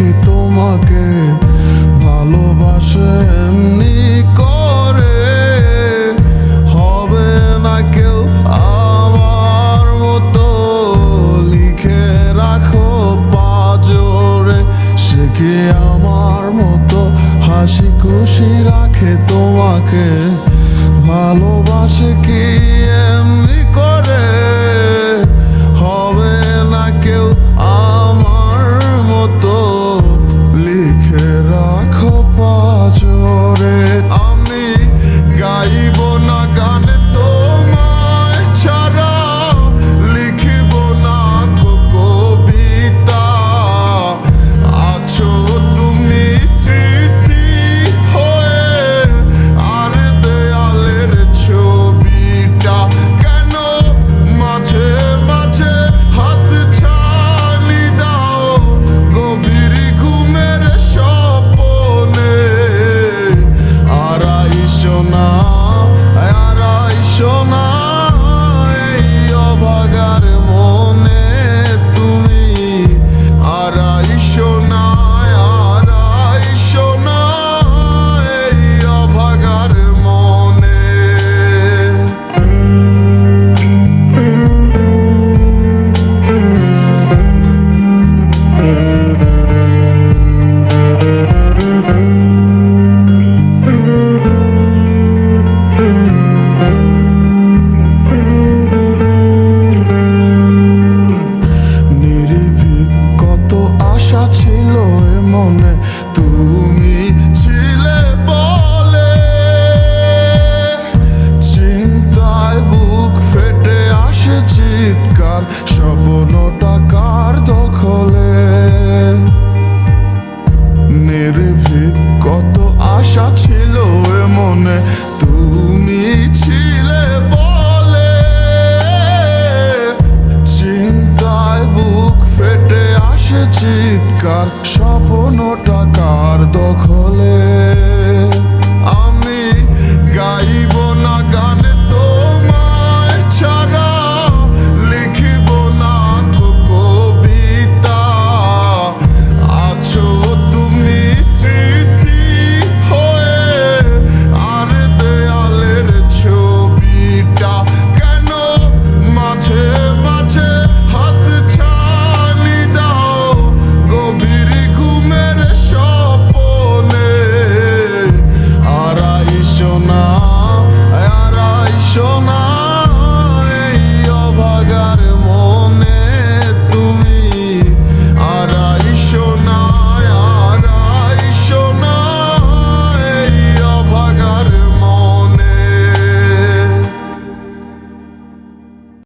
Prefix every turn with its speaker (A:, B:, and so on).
A: রাখে তোমাকে, ভালোবাসে এমনি করে। হবে না কেউ আমার মতো, লিখে রাখো পাঁজরে। সে কি আমার মতো হাসি খুশি রাখে তোমাকে, ভালোবাসে কি এমনি করে। হবে না কেউ আমার মতো, লিখে রাখো পাঁজরে। আমি গাইব না গান তোমায় ছাড়া, লিখিব না কবিতা। আছো তুমি স্মৃতি হয়ে, আর দেয়ালের ছবিটা কেন মাঝে মাঝে হাত ছানি দাও গভীর ঘুমের স্বপনে। আর আইসো না, আর আইসো না এই অভাগার মনে তুমি। আর আইসো না, আর আইসো না এই অভাগার মনে। নিরিবিলি কত আশা ছিল এ মনে, তুমি ছিলে বলে। চিন্তায় বুক ফেটে আসে চিৎকার, স্বপ্নটা কার দখলে। নিরিবিলি কত আশা ছিল এ মনে, তুমি ছিলে বলে। চিন্তায় বুক ফেটে আসে চিৎকার, স্বপ্নটা কার দখলে। আমি গাইব না গান